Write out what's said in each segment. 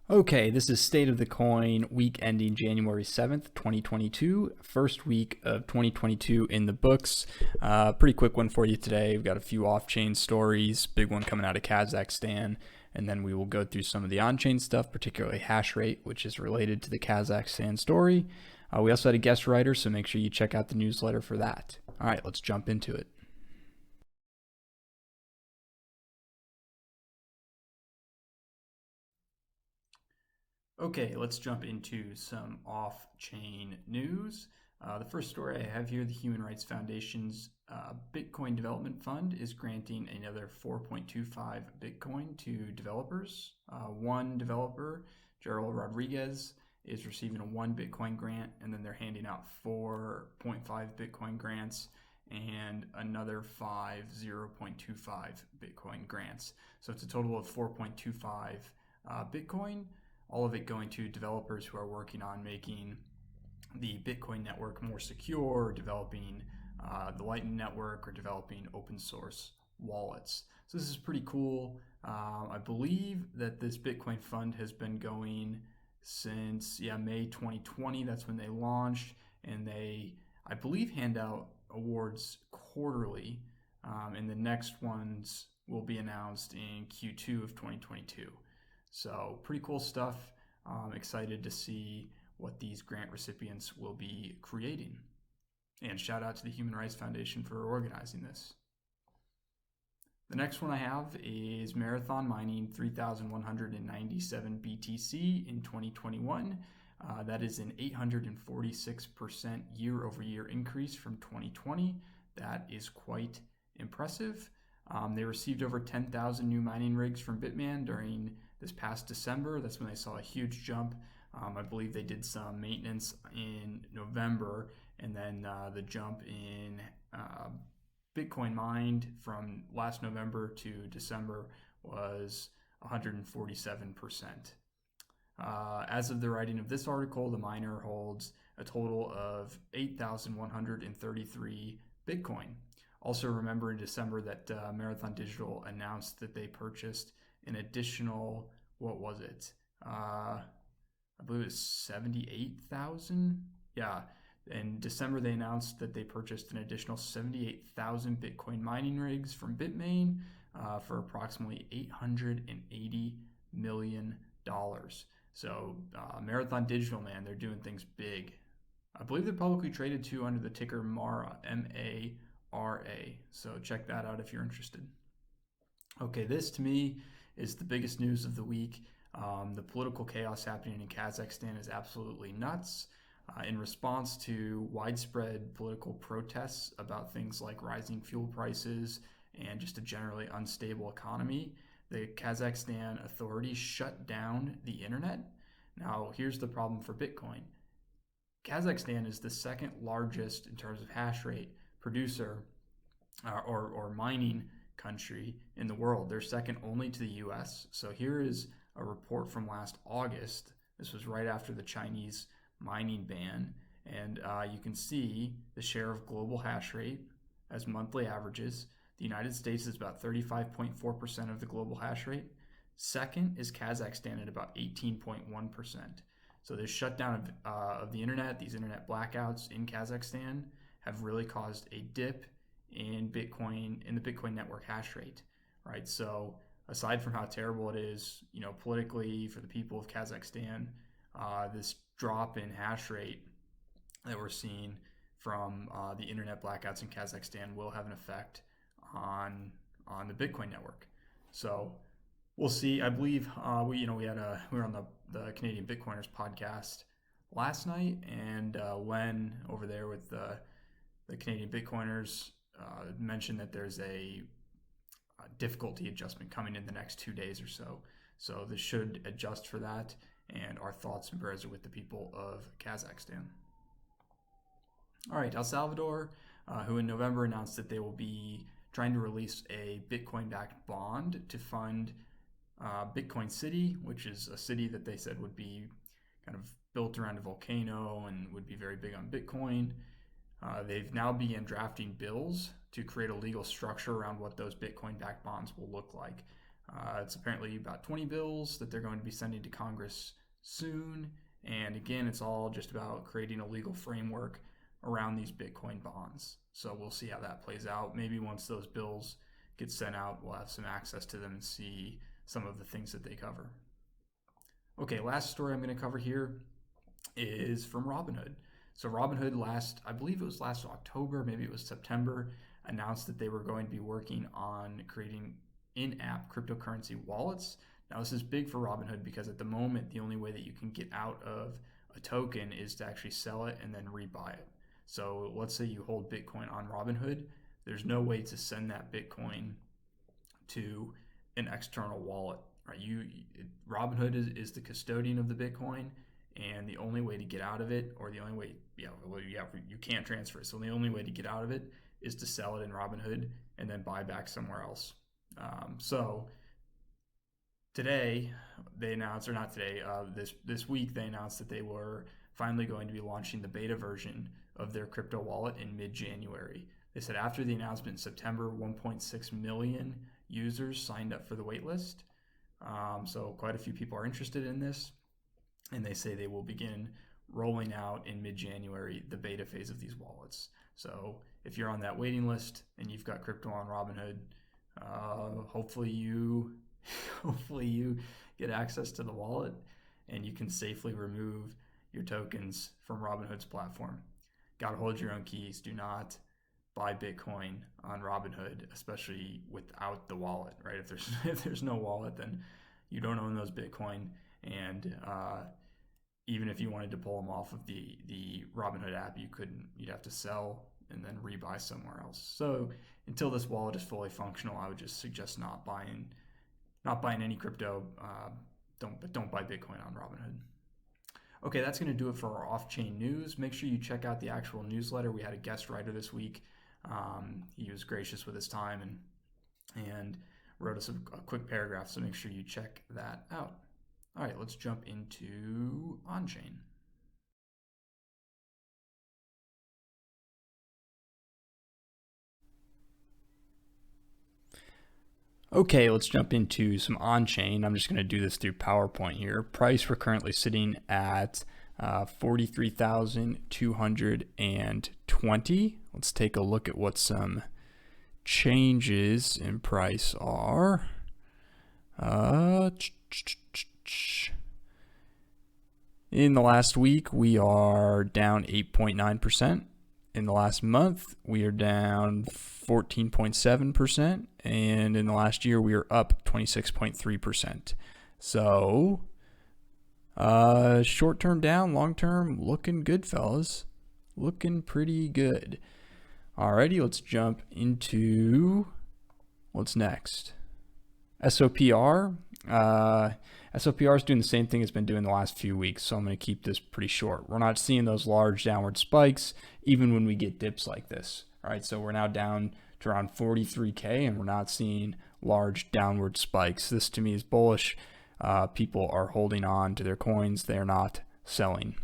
Okay, this is State of the Coin, week ending January 7th, 2022. First week of 2022 in the books. Pretty quick one for you today. We've got a few off-chain stories, big one coming out of Kazakhstan, and then we will go through some of the on-chain stuff, particularly hash rate, which is related to the Kazakhstan story. We also had a guest writer, so make sure you check out the newsletter for that. All right, let's jump into it. Okay, let's jump into some off-chain news. The first story I have here, the Human Rights Foundation's Bitcoin Development Fund is granting another 4.25 Bitcoin to developers. One developer, Gerald Rodriguez, is receiving a 1 Bitcoin grant, and then they're handing out 4.5 Bitcoin grants and another 0.25 Bitcoin grants. So it's a total of 4.25 Bitcoin, all of it going to developers who are working on making the Bitcoin network more secure, developing the Lightning Network, or developing open source wallets. So this is pretty cool. I believe that this Bitcoin fund has been going since May 2020. That's when they launched, and they, I believe, hand out awards quarterly, and the next ones will be announced in Q2 of 2022. So pretty cool stuff. Excited to see what these grant recipients will be creating. And shout out to the Human Rights Foundation for organizing this. The next one I have is Marathon mining 3,197 BTC in 2021. That is an 846% year over year increase from 2020. That is quite impressive. They received over 10,000 new mining rigs from Bitmain during this past December. That's when they saw a huge jump. I believe they did some maintenance in November, and then the jump in Bitcoin mined from last November to December was 147%. As of the writing of this article, the miner holds a total of 8,133 Bitcoin. Also, remember in December that Marathon Digital announced that they purchased an additional, what was it? I believe it was 78,000. Yeah, in December they announced that they purchased an additional 78,000 Bitcoin mining rigs from Bitmain for approximately $880 million. So Marathon Digital, man, they're doing things big. I believe they're publicly traded too under the ticker MARA, MARA. So check that out if you're interested. Okay, this to me is the biggest news of the week. The political chaos happening in Kazakhstan is absolutely nuts. In response to widespread political protests about things like rising fuel prices and just a generally unstable economy, the Kazakhstan authorities shut down the internet. Now, here's the problem for Bitcoin. Kazakhstan is the second largest in terms of hash rate producer or mining country in the world. They're second only to the US. So here is a report from last August. This was right after the Chinese mining ban. And you can see the share of global hash rate as monthly averages. The United States is about 35.4% of the global hash rate. Second is Kazakhstan at about 18.1%. So this shutdown of the internet, these internet blackouts in Kazakhstan have really caused a dip in Bitcoin, in the Bitcoin network hash rate, right? So aside from how terrible it is, politically for the people of Kazakhstan, this drop in hash rate that we're seeing from the internet blackouts in Kazakhstan will have an effect on the Bitcoin network. So we'll see. I believe we were on the Canadian Bitcoiners podcast last night, and Len over there with the Canadian Bitcoiners mentioned that there's a difficulty adjustment coming in the next 2 days or so. So this should adjust for that, and our thoughts and prayers are with the people of Kazakhstan. All right, El Salvador, who in November announced that they will be trying to release a Bitcoin-backed bond to fund Bitcoin City, which is a city that they said would be kind of built around a volcano and would be very big on Bitcoin. They've now begun drafting bills to create a legal structure around what those Bitcoin-backed bonds will look like. It's apparently about 20 bills that they're going to be sending to Congress soon. And again, it's all just about creating a legal framework around these Bitcoin bonds. So we'll see how that plays out. Maybe once those bills get sent out, we'll have some access to them and see some of the things that they cover. Okay, last story I'm going to cover here is from Robinhood. So Robinhood I believe it was last October, maybe it was September, announced that they were going to be working on creating in-app cryptocurrency wallets. Now this is big for Robinhood because at the moment, the only way that you can get out of a token is to actually sell it and then rebuy it. So let's say you hold Bitcoin on Robinhood, there's no way to send that Bitcoin to an external wallet, right? Robinhood is the custodian of the Bitcoin, and the only way to get out of it, or the only way, you can't transfer it. So the only way to get out of it is to sell it in Robinhood and then buy back somewhere else. So today they announced, or not today, this week they announced that they were finally going to be launching the beta version of their crypto wallet in mid-January. They said after the announcement in September, 1.6 million users signed up for the waitlist. So quite a few people are interested in this, and they say they will begin rolling out in mid-January the beta phase of these wallets. So if you're on that waiting list and you've got crypto on Robinhood, hopefully you get access to the wallet and you can safely remove your tokens from Robinhood's platform. Gotta hold your own keys. Do not buy Bitcoin on Robinhood, especially without the wallet, right? If there's no wallet, then you don't own those Bitcoin, and even if you wanted to pull them off of the Robinhood app, you couldn't. You'd have to sell and then rebuy somewhere else. So until this wallet is fully functional, I would just suggest not buying any crypto. Don't buy Bitcoin on Robinhood. Okay, that's going to do it for our off-chain news. Make sure you check out the actual newsletter. We had a guest writer this week. He was gracious with his time and wrote us a quick paragraph, so make sure you check that out. All right, let's jump into OnChain. Okay, let's jump into some OnChain. I'm just going to do this through PowerPoint here. Price, we're currently sitting at 43,220. Let's take a look at what some changes in price are. In the last week, we are down 8.9%. In the last month, we are down 14.7%. And in the last year, we are up 26.3%. So, short-term down, long-term looking good, fellas. Looking pretty good. Alrighty, let's jump into what's next. SOPR. SOPR is doing the same thing it's been doing the last few weeks, so I'm going to keep this pretty short. We're not seeing those large downward spikes, even when we get dips like this. All right, so we're now down to around 43K, and we're not seeing large downward spikes. This to me is bullish. People are holding on to their coins. They're not selling.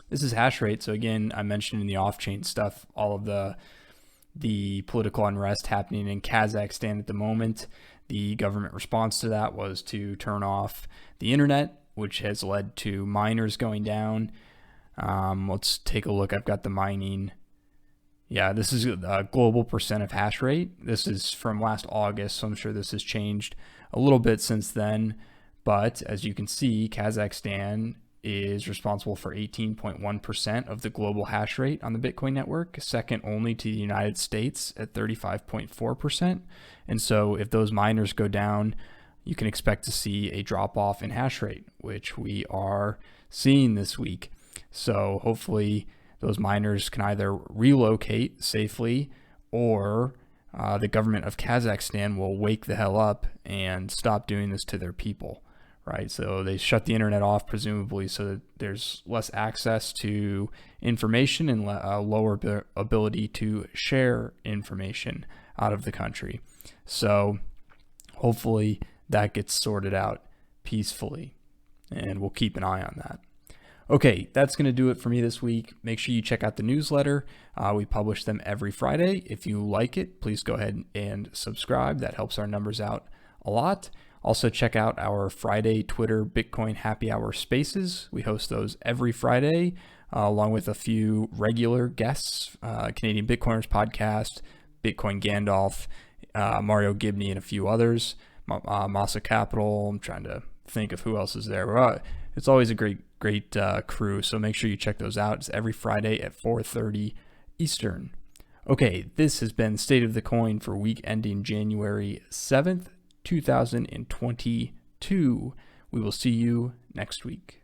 This is hash rate. So again, I mentioned in the off-chain stuff, all of the political unrest happening in Kazakhstan at the moment. The government response to that was to turn off the internet, which has led to miners going down. Let's take a look. I've got the mining. Yeah, this is a global percent of hash rate. This is from last August, so I'm sure this has changed a little bit since then. But as you can see, Kazakhstan is responsible for 18.1% of the global hash rate on the Bitcoin network, second only to the United States at 35.4%. And so if those miners go down, you can expect to see a drop off in hash rate, which we are seeing this week. So hopefully those miners can either relocate safely, or the government of Kazakhstan will wake the hell up and stop doing this to their people. Right, so they shut the internet off, presumably, so that there's less access to information and a lower ability to share information out of the country. So hopefully that gets sorted out peacefully, and we'll keep an eye on that. Okay, that's going to do it for me this week. Make sure you check out the newsletter. We publish them every Friday. If you like it, please go ahead and subscribe. That helps our numbers out a lot. Also, check out our Friday Twitter Bitcoin Happy Hour Spaces. We host those every Friday, along with a few regular guests, Canadian Bitcoiners Podcast, Bitcoin Gandalf, Mario Gibney, and a few others. Masa Capital. I'm trying to think of who else is there. It's always a great crew, so make sure you check those out. It's every Friday at 4:30 Eastern. Okay, this has been State of the Coin for week ending January 7th, 2022. We will see you next week.